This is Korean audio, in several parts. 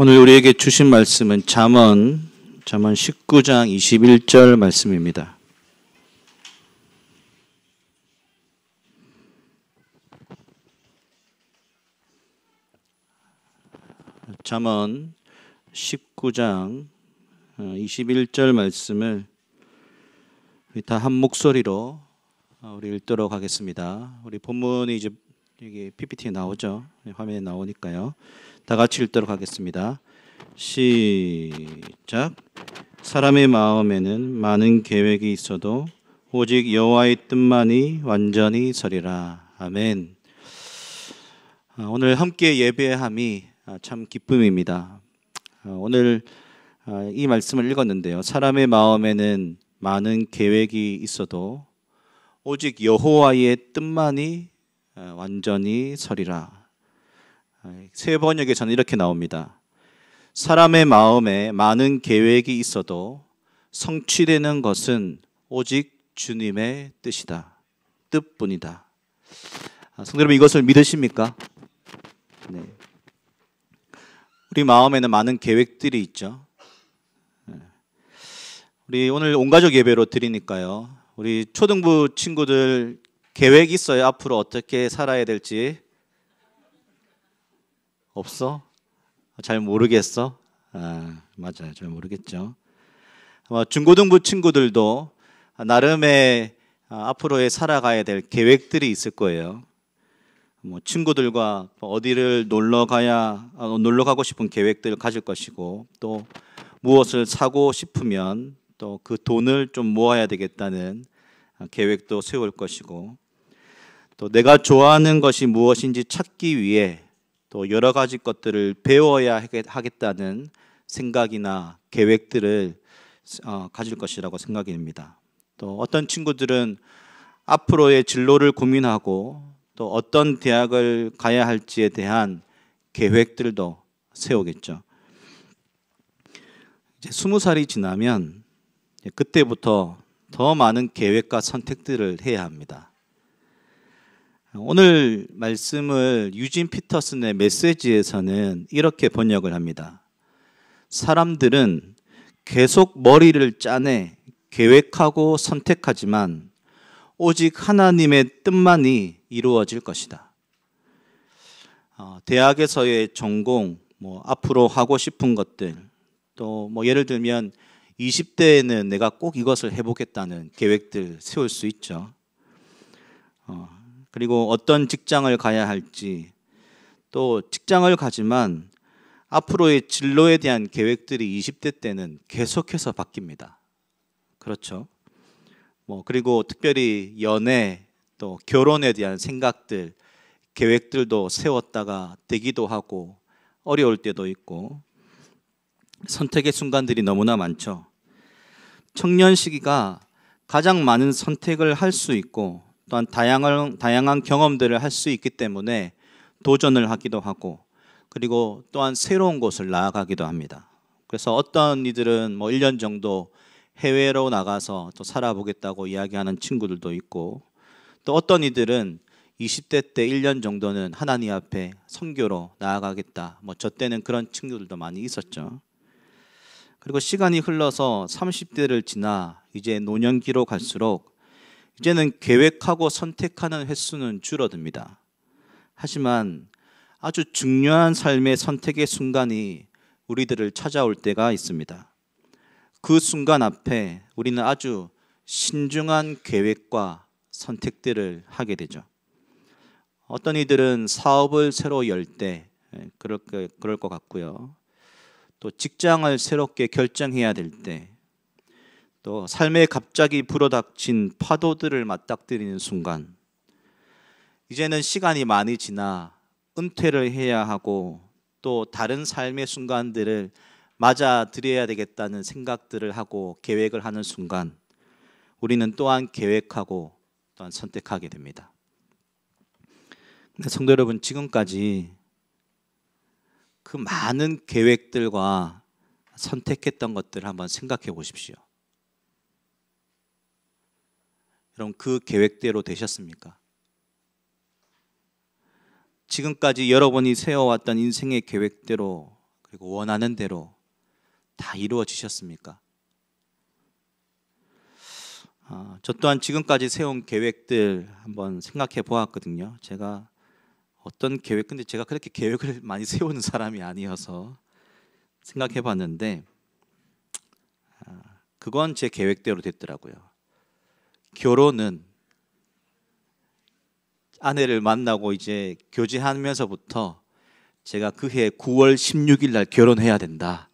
오늘 우리에게 주신 말씀은 잠언 19장 21절 말씀입니다. 잠언 19장 21절 말씀을 다 한 목소리로 우리 읽도록 하겠습니다. 우리 본문이 이제 여기 PPT에 나오죠. 화면에 나오니까요. 다 같이 읽도록 하겠습니다. 시작. 사람의 마음에는 많은 계획이 있어도 오직 여호와의 뜻만이 완전히 서리라. 아멘. 오늘 함께 예배함이 참 기쁨입니다. 오늘 이 말씀을 읽었는데요. 사람의 마음에는 많은 계획이 있어도 오직 여호와의 뜻만이 완전히 서리라. 새 번역에서는 이렇게 나옵니다. 사람의 마음에 많은 계획이 있어도 성취되는 것은 오직 주님의 뜻이다. 뜻뿐이다. 성도 여러분, 이것을 믿으십니까? 네. 우리 마음에는 많은 계획들이 있죠. 우리 오늘 온가족 예배로 드리니까요. 우리 초등부 친구들 계획 있어요? 앞으로 어떻게 살아야 될지? 없어? 잘 모르겠어? 맞아요. 잘 모르겠죠. 중고등부 친구들도 나름의 앞으로의 살아가야 될 계획들이 있을 거예요. 친구들과 어디를 놀러 가고 싶은 계획들을 가질 것이고, 또 무엇을 사고 싶으면 또 그 돈을 좀 모아야 되겠다는 계획도 세울 것이고, 또 내가 좋아하는 것이 무엇인지 찾기 위해 또 여러 가지 것들을 배워야 하겠다는 생각이나 계획들을 가질 것이라고 생각이 됩니다. 또 어떤 친구들은 앞으로의 진로를 고민하고 또 어떤 대학을 가야 할지에 대한 계획들도 세우겠죠. 이제 20살이 지나면 그때부터 더 많은 계획과 선택들을 해야 합니다. 오늘 말씀을 유진 피터슨의 메시지에서는 이렇게 번역을 합니다. 사람들은 계속 머리를 짜내 계획하고 선택하지만 오직 하나님의 뜻만이 이루어질 것이다. 대학에서의 전공, 앞으로 하고 싶은 것들, 또 예를 들면 20대에는 내가 꼭 이것을 해보겠다는 계획들 세울 수 있죠. 그리고 어떤 직장을 가야 할지, 또 직장을 가지만 앞으로의 진로에 대한 계획들이 20대 때는 계속해서 바뀝니다. 그렇죠. 그리고 특별히 연애, 또 결혼에 대한 생각들, 계획들도 세웠다가 되기도 하고 어려울 때도 있고, 선택의 순간들이 너무나 많죠. 청년 시기가 가장 많은 선택을 할 수 있고, 또한 다양한 경험들을 할 수 있기 때문에 도전을 하기도 하고, 그리고 또한 새로운 곳을 나아가기도 합니다. 그래서 어떤 이들은 1년 정도 해외로 나가서 또 살아보겠다고 이야기하는 친구들도 있고, 또 어떤 이들은 20대 때 1년 정도는 하나님 앞에 선교로 나아가겠다. 저 때는 그런 친구들도 많이 있었죠. 그리고 시간이 흘러서 30대를 지나 이제 노년기로 갈수록 이제는 계획하고 선택하는 횟수는 줄어듭니다. 하지만 아주 중요한 삶의 선택의 순간이 우리들을 찾아올 때가 있습니다. 그 순간 앞에 우리는 아주 신중한 계획과 선택들을 하게 되죠. 어떤 이들은 사업을 새로 열 때 그럴 것 같고요. 또 직장을 새롭게 결정해야 될 때, 또 삶에 갑자기 불어닥친 파도들을 맞닥뜨리는 순간, 이제는 시간이 많이 지나 은퇴를 해야 하고 또 다른 삶의 순간들을 맞아들여야 되겠다는 생각들을 하고 계획을 하는 순간, 우리는 또한 계획하고 또한 선택하게 됩니다. 근데 성도 여러분, 지금까지 그 많은 계획들과 선택했던 것들을 한번 생각해 보십시오. 여러분, 그 계획대로 되셨습니까? 지금까지 여러분이 세워왔던 인생의 계획대로 그리고 원하는 대로 다 이루어지셨습니까? 저 또한 지금까지 세운 계획들 한번 생각해 보았거든요. 제가 어떤 계획, 근데 제가 그렇게 계획을 많이 세우는 사람이 아니어서 생각해 봤는데 그건 제 계획대로 됐더라고요. 결혼은 아내를 만나고 이제 교제하면서부터 제가 그해 9월 16일 날 결혼해야 된다.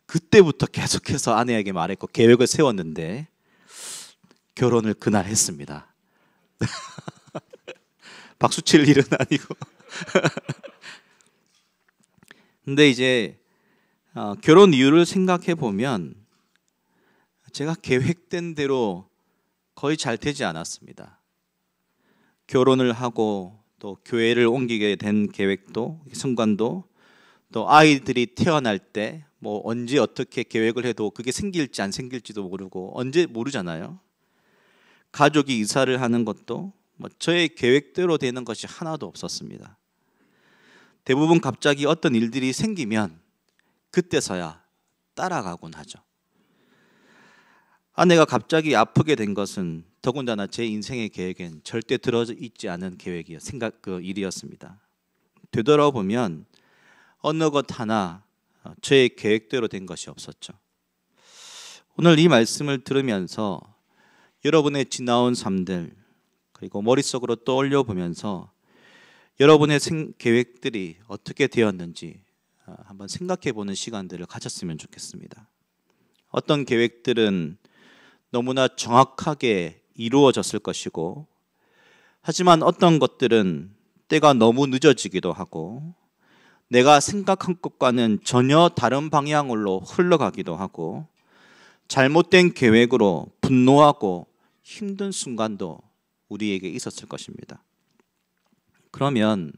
그때부터 계속해서 아내에게 말했고 계획을 세웠는데 결혼을 그날 했습니다. 박수 칠 일은 아니고. 근데 이제 결혼 이유를 생각해 보면 제가 계획된 대로 거의 잘 되지 않았습니다. 결혼을 하고 또 교회를 옮기게 된 계획도 순간도 또 아이들이 태어날 때 뭐 언제 어떻게 계획을 해도 그게 생길지 안 생길지도 모르고 언제 모르잖아요. 가족이 이사를 하는 것도 뭐 저의 계획대로 되는 것이 하나도 없었습니다. 대부분 갑자기 어떤 일들이 생기면 그때서야 따라가곤 하죠. 아내가 갑자기 아프게 된 것은 더군다나 제 인생의 계획엔 절대 들어있지 않은 계획이요, 일이었습니다. 되돌아보면 어느 것 하나 저의 계획대로 된 것이 없었죠. 오늘 이 말씀을 들으면서 여러분의 지나온 삶들 그리고 머릿속으로 떠올려 보면서 여러분의 계획들이 어떻게 되었는지 한번 생각해 보는 시간들을 가졌으면 좋겠습니다. 어떤 계획들은 너무나 정확하게 이루어졌을 것이고 하지만 어떤 것들은 때가 너무 늦어지기도 하고 내가 생각한 것과는 전혀 다른 방향으로 흘러가기도 하고 잘못된 계획으로 분노하고 힘든 순간도 우리에게 있었을 것입니다. 그러면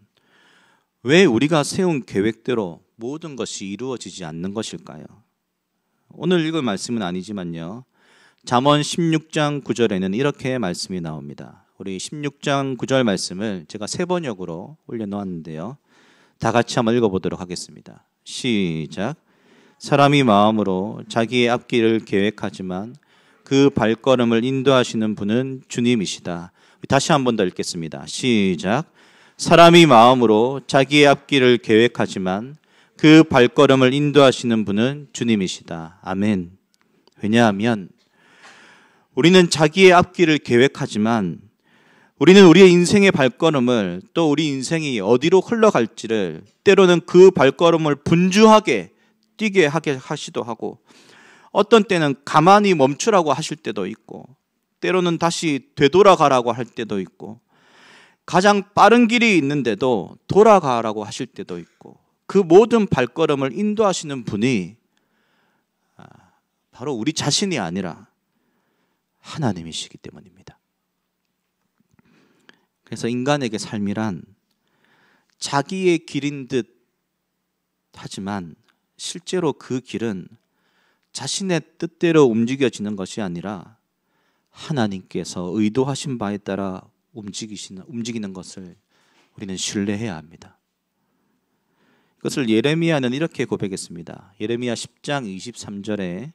왜 우리가 세운 계획대로 모든 것이 이루어지지 않는 것일까요? 오늘 읽을 말씀은 아니지만요. 잠언 16장 9절에는 이렇게 말씀이 나옵니다. 우리 16장 9절 말씀을 제가 세 번역으로 올려놓았는데요. 다 같이 한번 읽어보도록 하겠습니다. 시작. 사람이 마음으로 자기의 앞길을 계획하지만 그 발걸음을 인도하시는 분은 주님이시다. 다시 한 번 더 읽겠습니다. 시작. 사람이 마음으로 자기의 앞길을 계획하지만 그 발걸음을 인도하시는 분은 주님이시다. 아멘. 왜냐하면 우리는 자기의 앞길을 계획하지만 우리는 우리의 인생의 발걸음을 또 우리 인생이 어디로 흘러갈지를 때로는 그 발걸음을 분주하게 뛰게 하게 하시도 하고 어떤 때는 가만히 멈추라고 하실 때도 있고 때로는 다시 되돌아가라고 할 때도 있고 가장 빠른 길이 있는데도 돌아가라고 하실 때도 있고 그 모든 발걸음을 인도하시는 분이 바로 우리 자신이 아니라 하나님이시기 때문입니다. 그래서 인간에게 삶이란 자기의 길인 듯 하지만 실제로 그 길은 자신의 뜻대로 움직여지는 것이 아니라 하나님께서 의도하신 바에 따라 움직이는 것을 우리는 신뢰해야 합니다. 이것을 예레미야는 이렇게 고백했습니다. 예레미야 10장 23절에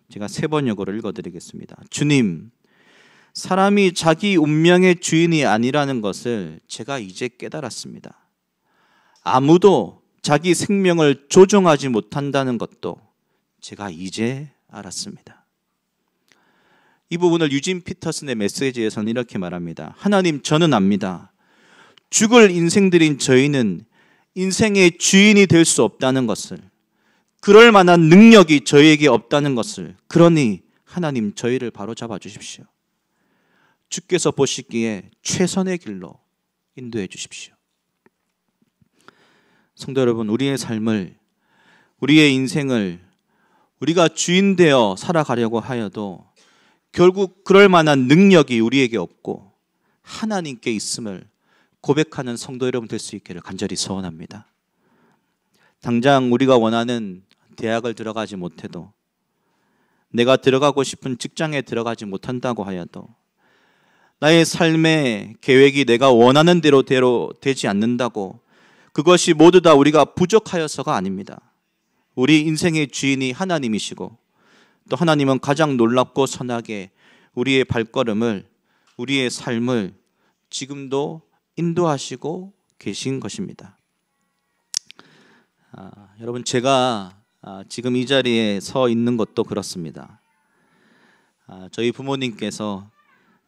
제가 세 번역으로 읽어드리겠습니다. 주님, 사람이 자기 운명의 주인이 아니라는 것을 제가 이제 깨달았습니다. 아무도 자기 생명을 조종하지 못한다는 것도 제가 이제 알았습니다. 이 부분을 유진 피터슨의 메시지에서는 이렇게 말합니다. 하나님, 저는 압니다. 죽을 인생들인 저희는 인생의 주인이 될 수 없다는 것을, 그럴 만한 능력이 저희에게 없다는 것을, 그러니 하나님 저희를 바로잡아 주십시오. 주께서 보시기에 최선의 길로 인도해 주십시오. 성도 여러분, 우리의 삶을, 우리의 인생을 우리가 주인 되어 살아가려고 하여도 결국 그럴 만한 능력이 우리에게 없고 하나님께 있음을 고백하는 성도 여러분 될 수 있기를 간절히 소원합니다. 당장 우리가 원하는 대학을 들어가지 못해도, 내가 들어가고 싶은 직장에 들어가지 못한다고 하여도, 나의 삶의 계획이 내가 원하는 대로 되지 않는다고 그것이 모두 다 우리가 부족하여서가 아닙니다. 우리 인생의 주인이 하나님이시고 또 하나님은 가장 놀랍고 선하게 우리의 발걸음을, 우리의 삶을 지금도 인도하시고 계신 것입니다. 여러분, 제가 지금 이 자리에 서 있는 것도 그렇습니다. 저희 부모님께서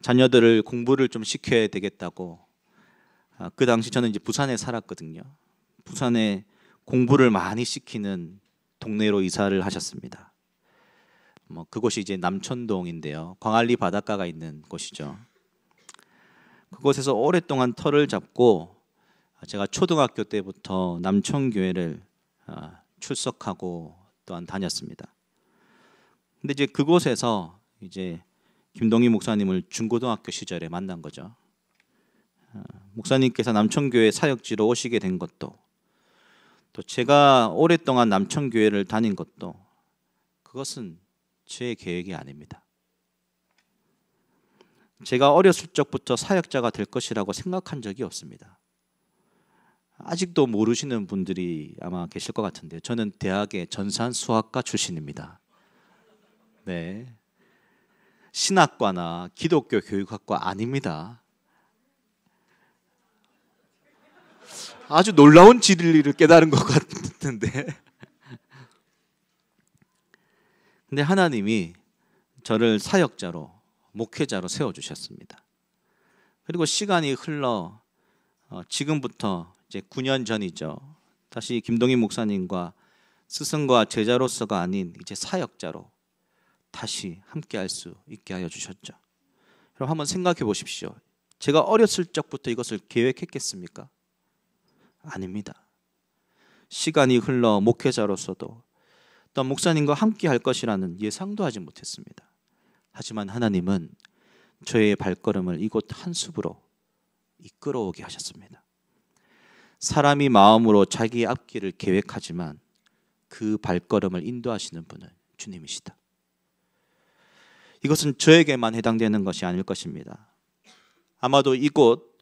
자녀들을 공부를 좀 시켜야 되겠다고, 그 당시 저는 이제 부산에 살았거든요. 부산에 공부를 많이 시키는 동네로 이사를 하셨습니다. 그곳이 이제 남천동인데요. 광안리 바닷가가 있는 곳이죠. 그곳에서 오랫동안 터를 잡고 제가 초등학교 때부터 남천교회를 출석하고 또한 다녔습니다. 근데 이제 그곳에서 이제 김동희 목사님을 중고등학교 시절에 만난 거죠. 목사님께서 남천교회 사역지로 오시게 된 것도, 또 제가 오랫동안 남천교회를 다닌 것도, 그것은 제 계획이 아닙니다. 제가 어렸을 적부터 사역자가 될 것이라고 생각한 적이 없습니다. 아직도 모르시는 분들이 아마 계실 것 같은데, 저는 대학의 전산수학과 출신입니다. 네, 신학과나 기독교 교육학과 아닙니다. 아주 놀라운 진리를 깨달은 것 같은데 근데 하나님이 저를 사역자로, 목회자로 세워주셨습니다. 그리고 시간이 흘러 지금부터 이제 9년 전이죠. 다시 김동희 목사님과 스승과 제자로서가 아닌 이제 사역자로 다시 함께할 수 있게 하여 주셨죠. 그럼 한번 생각해 보십시오. 제가 어렸을 적부터 이것을 계획했겠습니까? 아닙니다. 시간이 흘러 목회자로서도 또 목사님과 함께 할 것이라는 예상도 하지 못했습니다. 하지만 하나님은 저의 발걸음을 이곳 한숲으로 이끌어오게 하셨습니다. 사람이 마음으로 자기의 앞길을 계획하지만 그 발걸음을 인도하시는 분은 주님이시다. 이것은 저에게만 해당되는 것이 아닐 것입니다. 아마도 이곳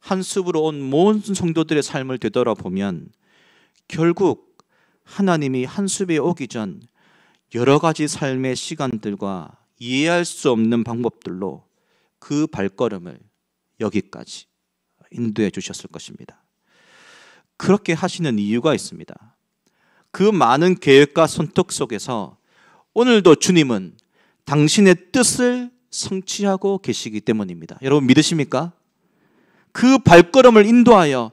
한숲으로 온 모든 성도들의 삶을 되돌아보면 결국 하나님이 한숲에 오기 전 여러 가지 삶의 시간들과 이해할 수 없는 방법들로 그 발걸음을 여기까지 인도해 주셨을 것입니다. 그렇게 하시는 이유가 있습니다. 그 많은 계획과 손톱 속에서 오늘도 주님은 당신의 뜻을 성취하고 계시기 때문입니다. 여러분 믿으십니까? 그 발걸음을 인도하여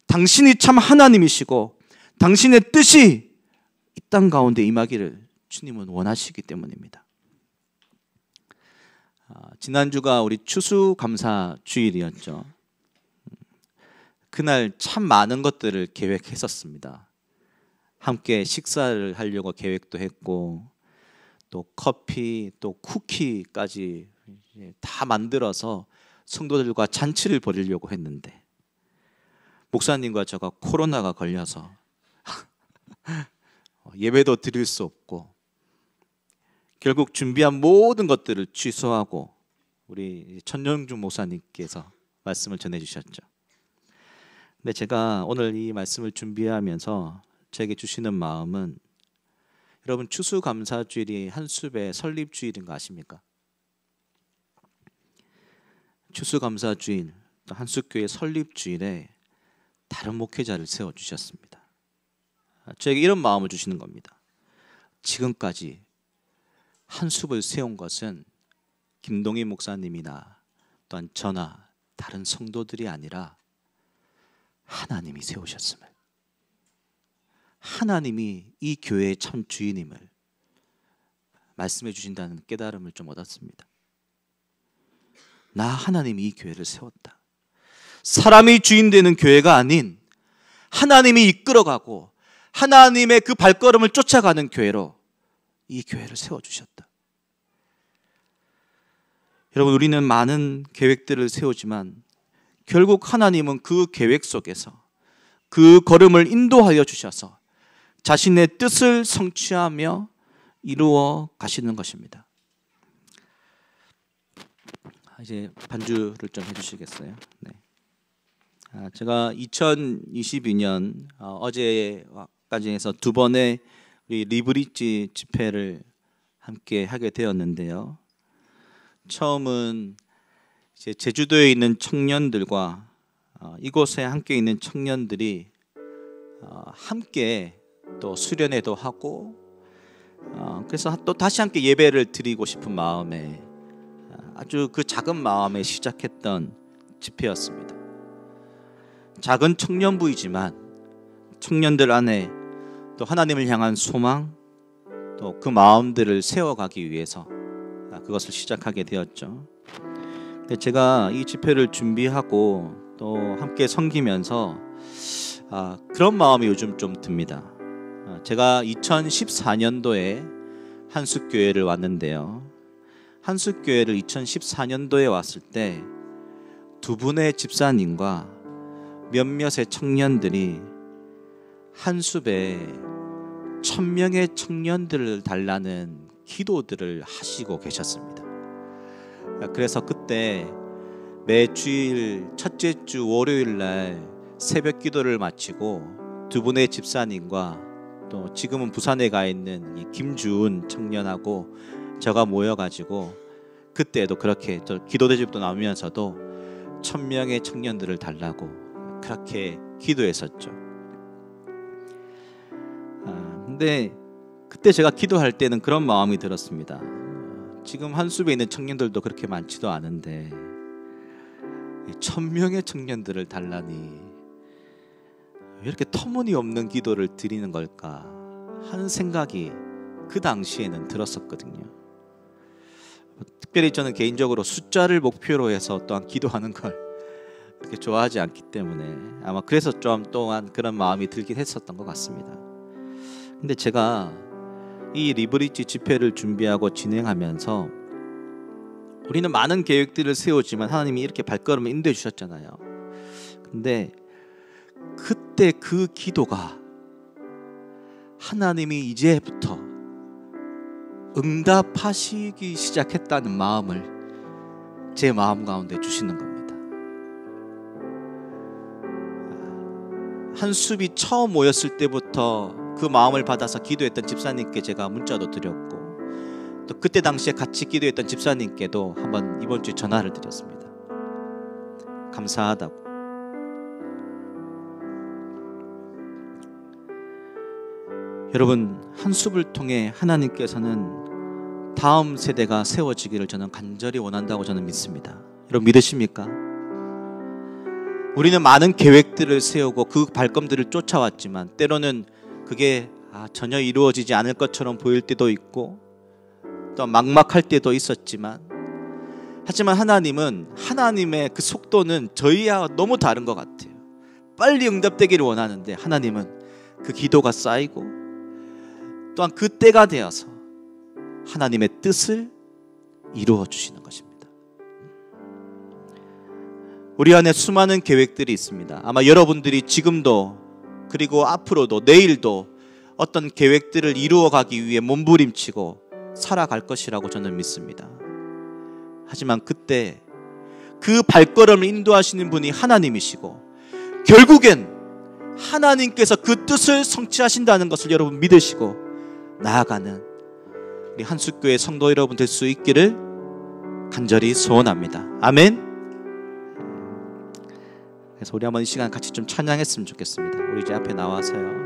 당신이 참 하나님이시고 당신의 뜻이 이 땅 가운데 임하기를 주님은 원하시기 때문입니다. 지난주가 우리 추수감사 주일이었죠. 그날 참 많은 것들을 계획했었습니다. 함께 식사를 하려고 계획도 했고 또 커피, 또 쿠키까지 다 만들어서 성도들과 잔치를 벌이려고 했는데 목사님과 제가 코로나가 걸려서 예배도 드릴 수 없고 결국 준비한 모든 것들을 취소하고 우리 천영준 목사님께서 말씀을 전해주셨죠. 근데 제가 오늘 이 말씀을 준비하면서 제게 주시는 마음은, 여러분 추수감사주일이 한숲의 설립주일인 거 아십니까? 추수감사주일, 또 한숲교회 설립주일에 다른 목회자를 세워주셨습니다. 저에게 이런 마음을 주시는 겁니다. 지금까지 한숲을 세운 것은 김동희 목사님이나 또한 저나 다른 성도들이 아니라 하나님이 세우셨음을, 하나님이 이 교회의 참 주인임을 말씀해 주신다는 깨달음을 좀 얻었습니다. 나 하나님이 이 교회를 세웠다. 사람이 주인 되는 교회가 아닌 하나님이 이끌어가고 하나님의 그 발걸음을 쫓아가는 교회로 이 교회를 세워주셨다. 여러분, 우리는 많은 계획들을 세우지만 결국 하나님은 그 계획 속에서 그 걸음을 인도하여 주셔서 자신의 뜻을 성취하며 이루어 가시는 것입니다. 이제 반주를 좀 해주시겠어요? 네. 제가 2022년 어제까지 해서 두 번의 우리 리브릿지 집회를 함께 하게 되었는데요. 처음은 이제 제주도에 있는 청년들과 이곳에 함께 있는 청년들이 함께 또 수련회도 하고 그래서 또 다시 함께 예배를 드리고 싶은 마음에 아주 그 작은 마음에 시작했던 집회였습니다. 작은 청년부이지만 청년들 안에 또 하나님을 향한 소망, 또 그 마음들을 세워가기 위해서 그것을 시작하게 되었죠. 제가 이 집회를 준비하고 또 함께 섬기면서 그런 마음이 요즘 좀 듭니다. 제가 2014년도에 한숫교회를 왔는데요. 한숫교회를 2014년도에 왔을 때 두 분의 집사님과 몇몇의 청년들이 한숲에 1000명의 청년들을 달라는 기도들을 하시고 계셨습니다. 그래서 그때 매 주일 첫째 주 월요일 날 새벽 기도를 마치고 두 분의 집사님과 또 지금은 부산에 가 있는 이 김주은 청년하고 제가 모여가지고 그때도 그렇게 기도 대접도 나누면서도 1000명의 청년들을 달라고 그렇게 기도했었죠. 근데 그때 제가 기도할 때는 그런 마음이 들었습니다. 지금 한숲에 있는 청년들도 그렇게 많지도 않은데 1000명의 청년들을 달라니 왜 이렇게 터무니없는 기도를 드리는 걸까 하는 생각이 그 당시에는 들었었거든요. 특별히 저는 개인적으로 숫자를 목표로 해서 또한 기도하는 걸 그렇게 좋아하지 않기 때문에 아마 그래서 좀 또한 그런 마음이 들긴 했었던 것 같습니다. 근데 제가 이 리브릿지 집회를 준비하고 진행하면서 우리는 많은 계획들을 세우지만 하나님이 이렇게 발걸음을 인도해 주셨잖아요. 근데 그때 그 기도가 하나님이 이제부터 응답하시기 시작했다는 마음을 제 마음 가운데 주시는 겁니다. 한숲이 처음 모였을 때부터 그 마음을 받아서 기도했던 집사님께 제가 문자도 드렸고 또 그때 당시에 같이 기도했던 집사님께도 한번 이번 주에 전화를 드렸습니다. 감사하다고. 여러분, 한숲을 통해 하나님께서는 다음 세대가 세워지기를 저는 간절히 원한다고 저는 믿습니다. 여러분 믿으십니까? 우리는 많은 계획들을 세우고 그 발걸음들을 쫓아왔지만 때로는 그게 전혀 이루어지지 않을 것처럼 보일 때도 있고 또 막막할 때도 있었지만 하지만 하나님은 하나님의 그 속도는 저희와 너무 다른 것 같아요. 빨리 응답되기를 원하는데 하나님은 그 기도가 쌓이고 또한 그 때가 되어서 하나님의 뜻을 이루어 주시는 것입니다. 우리 안에 수많은 계획들이 있습니다. 아마 여러분들이 지금도 그리고 앞으로도 내일도 어떤 계획들을 이루어가기 위해 몸부림치고 살아갈 것이라고 저는 믿습니다. 하지만 그때 그 발걸음을 인도하시는 분이 하나님이시고 결국엔 하나님께서 그 뜻을 성취하신다는 것을 여러분 믿으시고 나아가는 우리 한숫교회 성도 여러분 될 수 있기를 간절히 소원합니다. 아멘. 그래서 우리 한번 이 시간 같이 좀 찬양했으면 좋겠습니다. 우리 이제 앞에 나와서요.